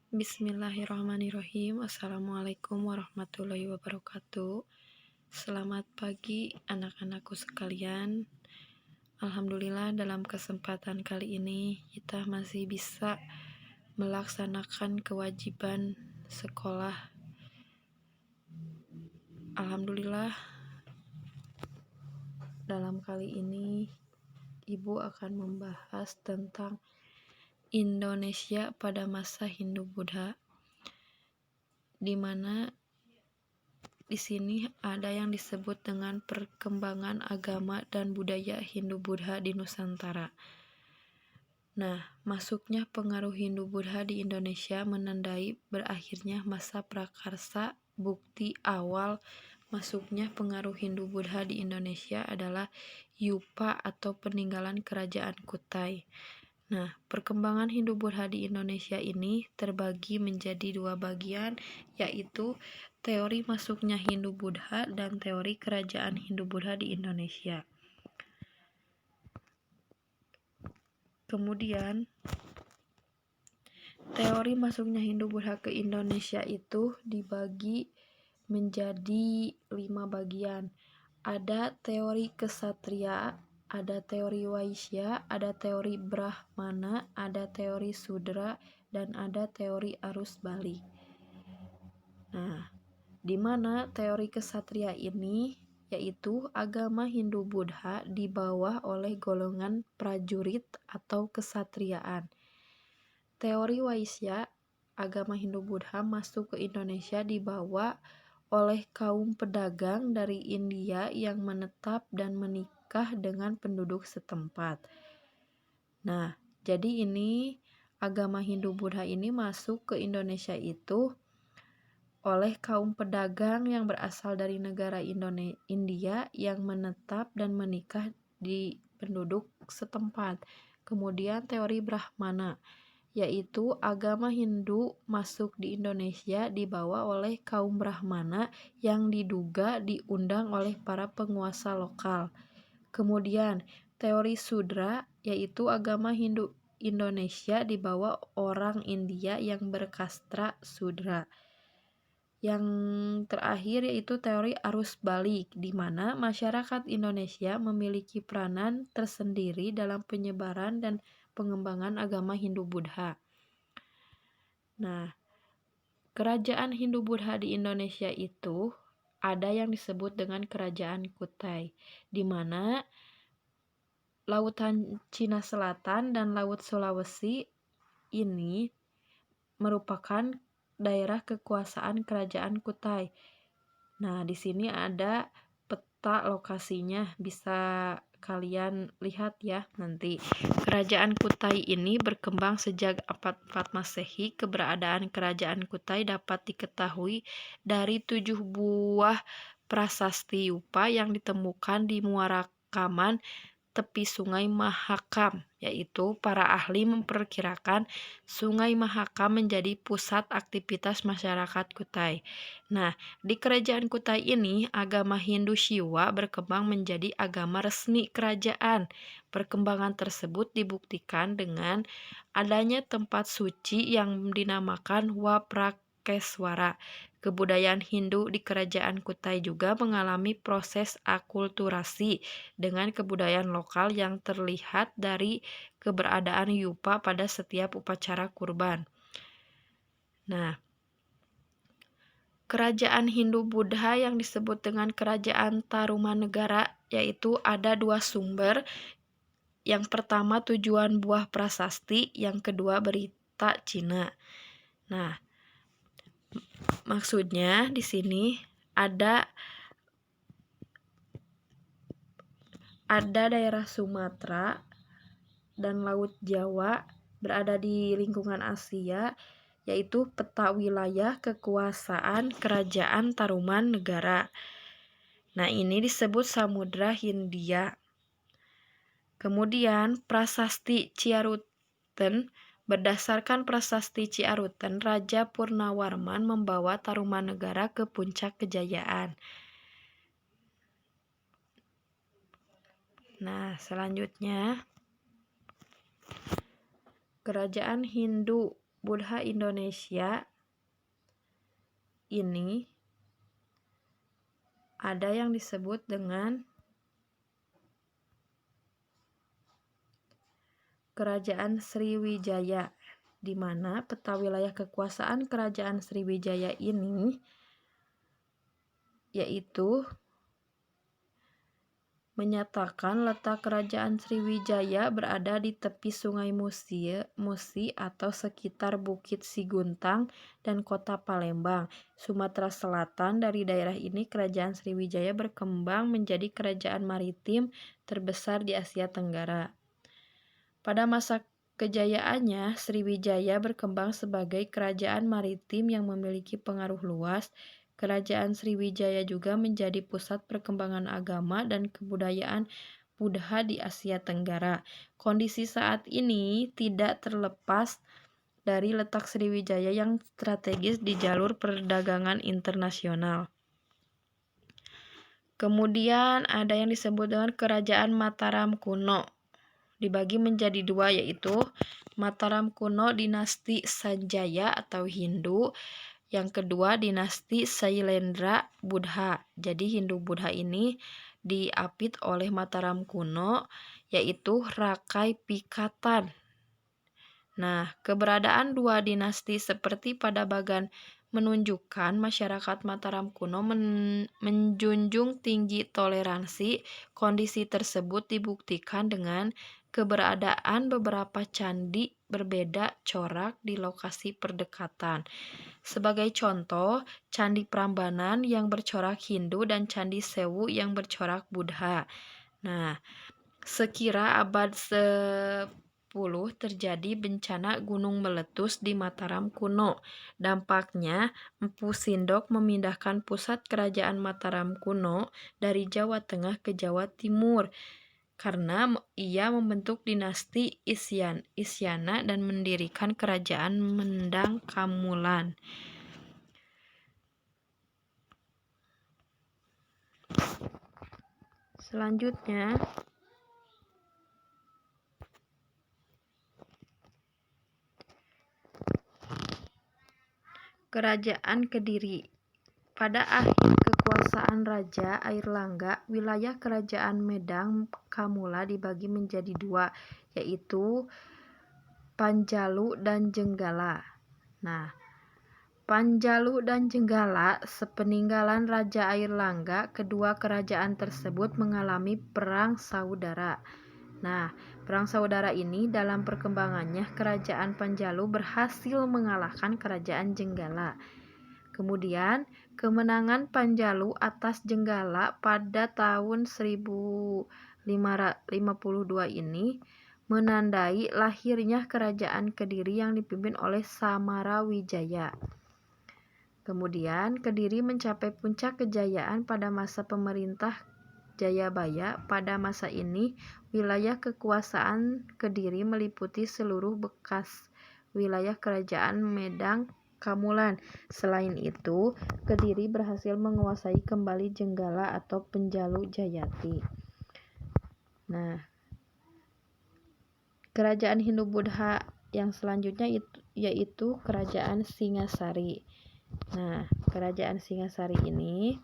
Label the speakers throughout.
Speaker 1: Bismillahirrahmanirrahim. Assalamualaikum warahmatullahi wabarakatuh. Selamat pagi anak-anakku sekalian. Alhamdulillah dalam kesempatan kali ini kita masih bisa melaksanakan kewajiban sekolah. Alhamdulillah dalam kali ini Ibu akan membahas tentang Indonesia pada masa Hindu-Buddha, di mana di sini ada yang disebut dengan perkembangan agama dan budaya Hindu-Buddha di Nusantara. Nah, masuknya pengaruh Hindu-Buddha di Indonesia menandai berakhirnya masa prakarsa. Bukti awal masuknya pengaruh Hindu-Buddha di Indonesia adalah Yupa atau peninggalan kerajaan Kutai. Nah, perkembangan Hindu-Buddha di Indonesia ini terbagi menjadi dua bagian, yaitu teori masuknya Hindu-Buddha dan teori kerajaan Hindu-Buddha di Indonesia. Kemudian, teori masuknya Hindu-Buddha ke Indonesia itu dibagi menjadi 5 bagian. Ada teori kesatria, ada teori Waisya, ada teori Brahmana, ada teori Sudra, dan ada teori arus balik. Nah, di mana teori kesatria ini yaitu agama Hindu-Buddha dibawa oleh golongan prajurit atau kesatriaan. Teori Waisya, agama Hindu-Buddha masuk ke Indonesia dibawa oleh kaum pedagang dari India yang menetap dan menikah dengan penduduk setempat. Nah, jadi ini agama Hindu-Buddha ini masuk ke Indonesia itu oleh kaum pedagang yang berasal dari negara India yang menetap dan menikah di penduduk setempat. Kemudian teori Brahmana, yaitu agama Hindu masuk di Indonesia dibawa oleh kaum Brahmana yang diduga diundang oleh para penguasa lokal. Kemudian teori Sudra, yaitu agama Hindu Indonesia dibawa orang India yang berkastra Sudra. Yang terakhir yaitu teori arus balik, di mana masyarakat Indonesia memiliki peranan tersendiri dalam penyebaran dan pengembangan agama Hindu-Buddha. Nah, kerajaan Hindu-Buddha di Indonesia itu ada yang disebut dengan Kerajaan Kutai, di mana Lautan Cina Selatan dan Laut Sulawesi ini merupakan daerah kekuasaan Kerajaan Kutai. Nah, di sini ada peta lokasinya, bisa kalian lihat ya nanti. Kerajaan Kutai ini berkembang sejak abad 4 Masehi. Keberadaan Kerajaan Kutai dapat diketahui dari 7 buah prasasti Yupa yang ditemukan di Muara Kaman tepi Sungai Mahakam, yaitu para ahli memperkirakan Sungai Mahakam menjadi pusat aktivitas masyarakat Kutai. Nah, di kerajaan Kutai ini, agama Hindu Shiva berkembang menjadi agama resmi kerajaan. Perkembangan tersebut dibuktikan dengan adanya tempat suci yang dinamakan Waprakeswara. Kebudayaan Hindu di kerajaan Kutai juga mengalami proses akulturasi dengan kebudayaan lokal yang terlihat dari keberadaan Yupa pada setiap upacara kurban. Nah, kerajaan Hindu-Buddha yang disebut dengan Kerajaan Tarumanegara yaitu ada 2 sumber. Yang pertama tujuan buah prasasti, yang kedua berita Cina. Nah, maksudnya di sini ada daerah Sumatera dan Laut Jawa berada di lingkungan Asia, yaitu peta wilayah kekuasaan Kerajaan Tarumanegara. Nah, ini disebut Samudra Hindia. Kemudian prasasti Ciaruten, berdasarkan prasasti Ciaruten, Raja Purnawarman membawa Tarumanegara ke puncak kejayaan. Nah, selanjutnya Kerajaan Hindu Buddha Indonesia ini ada yang disebut dengan Kerajaan Sriwijaya, di mana peta wilayah kekuasaan Kerajaan Sriwijaya ini yaitu menyatakan letak Kerajaan Sriwijaya berada di tepi Sungai Musi atau sekitar Bukit Siguntang dan Kota Palembang, Sumatera Selatan. Dari daerah ini Kerajaan Sriwijaya berkembang menjadi kerajaan maritim terbesar di Asia Tenggara. Pada masa kejayaannya, Sriwijaya berkembang sebagai kerajaan maritim yang memiliki pengaruh luas. Kerajaan Sriwijaya juga menjadi pusat perkembangan agama dan kebudayaan Buddha di Asia Tenggara. Kondisi saat ini tidak terlepas dari letak Sriwijaya yang strategis di jalur perdagangan internasional. Kemudian ada yang disebut dengan Kerajaan Mataram kuno. Dibagi menjadi dua, yaitu Mataram kuno dinasti Sanjaya atau Hindu, yang kedua dinasti Sailendra Buddha. Jadi Hindu Buddha ini diapit oleh Mataram kuno, yaitu Rakai Pikatan. Nah, keberadaan dua dinasti seperti pada bagan menunjukkan masyarakat Mataram kuno menjunjung tinggi toleransi. Kondisi tersebut dibuktikan dengan keberadaan beberapa candi berbeda corak di lokasi perdekatan. Sebagai contoh, Candi Prambanan yang bercorak Hindu dan Candi Sewu yang bercorak Buddha. Nah, sekira abad 10 terjadi bencana gunung meletus di Mataram kuno. Dampaknya, Empu Sindok memindahkan pusat kerajaan Mataram kuno dari Jawa Tengah ke Jawa Timur karena ia membentuk dinasti Isyana dan mendirikan kerajaan Mendang Kamulan. Selanjutnya, Kerajaan Kediri. Pada akhir kekuasaan Raja Airlangga, wilayah Kerajaan Medang Kamula dibagi menjadi dua, yaitu Panjalu dan Jenggala. Nah, Panjalu dan Jenggala sepeninggalan Raja Airlangga, kedua kerajaan tersebut mengalami perang saudara. Nah, perang saudara ini dalam perkembangannya Kerajaan Panjalu berhasil mengalahkan Kerajaan Jenggala. Kemudian, kemenangan Panjalu atas Jenggala pada tahun 1552 ini menandai lahirnya Kerajaan Kediri yang dipimpin oleh Samarawijaya. Kemudian, Kediri mencapai puncak kejayaan pada masa pemerintah Jayabaya. Pada masa ini, wilayah kekuasaan Kediri meliputi seluruh bekas wilayah Kerajaan Medang Kamulan. Selain itu, Kediri berhasil menguasai kembali Jenggala atau Penjalu Jayati. Nah, kerajaan Hindu Buddha yang selanjutnya yaitu Kerajaan Singasari. Nah, Kerajaan Singasari ini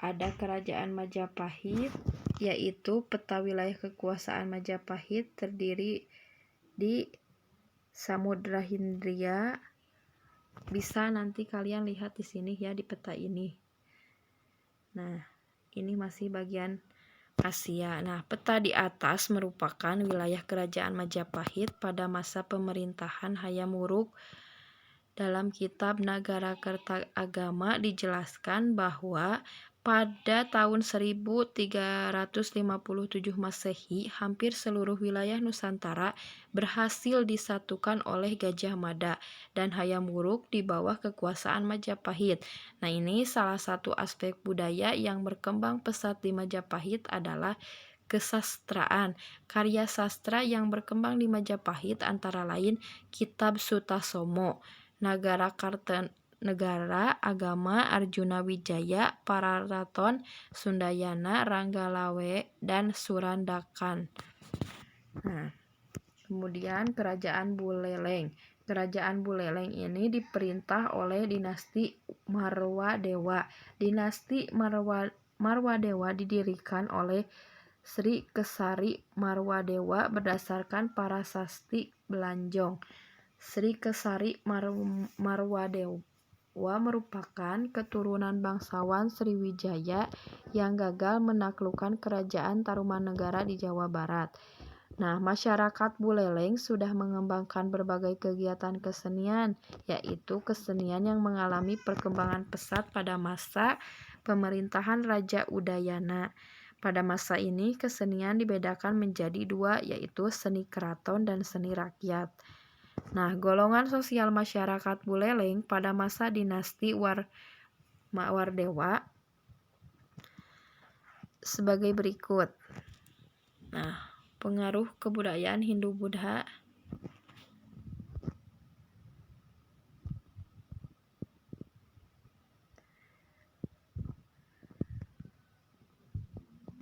Speaker 1: ada Kerajaan Majapahit, yaitu peta wilayah kekuasaan Majapahit terdiri di Samudra Hindia. Bisa nanti kalian lihat di sini ya di peta ini. Nah, ini masih bagian Asia. Nah, peta di atas merupakan wilayah Kerajaan Majapahit pada masa pemerintahan Hayam Wuruk. Dalam kitab Nagara Kertagama dijelaskan bahwa pada tahun 1357 Masehi, hampir seluruh wilayah Nusantara berhasil disatukan oleh Gajah Mada dan Hayam Wuruk di bawah kekuasaan Majapahit. Nah, ini salah satu aspek budaya yang berkembang pesat di Majapahit adalah kesastraan. Karya sastra yang berkembang di Majapahit antara lain Kitab Sutasoma, Negara Agama Arjuna Wijaya, Pararaton Sundayana, Ranggalawe, dan Surandakan. Nah, kemudian Kerajaan Buleleng. Kerajaan Buleleng ini diperintah oleh dinasti Marwadewa. Dinasti Marwadewa didirikan oleh Sri Kesari Marwadewa berdasarkan prasasti Belanjong. Sri Kesari Marwadewa merupakan keturunan bangsawan Sriwijaya yang gagal menaklukkan kerajaan Tarumanegara di Jawa Barat. Nah, masyarakat Buleleng sudah mengembangkan berbagai kegiatan kesenian, yaitu kesenian yang mengalami perkembangan pesat pada masa pemerintahan Raja Udayana. Pada masa ini, kesenian dibedakan menjadi dua, yaitu seni keraton dan seni rakyat. Nah, golongan sosial masyarakat Buleleng pada masa dinasti Wardewa sebagai berikut. Nah, pengaruh kebudayaan Hindu-Buddha.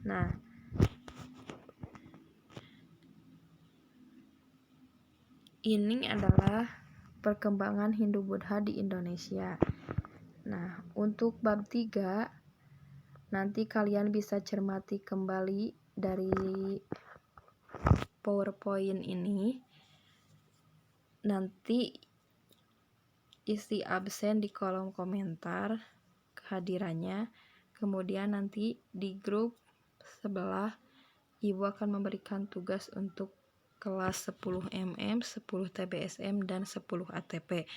Speaker 1: Nah, ini adalah perkembangan Hindu-Buddha di Indonesia. Nah, untuk bab 3 nanti kalian bisa cermati kembali dari PowerPoint ini. Nanti isi absen di kolom komentar kehadirannya. Kemudian nanti di grup sebelah Ibu akan memberikan tugas untuk kelas 10 MM, 10 TBSM, dan 10 ATP.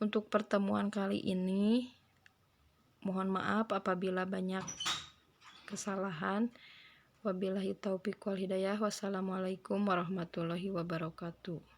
Speaker 1: Untuk pertemuan kali ini, mohon maaf apabila banyak kesalahan. Wabillahi taufiq wal hidayah. Wassalamualaikum warahmatullahi wabarakatuh.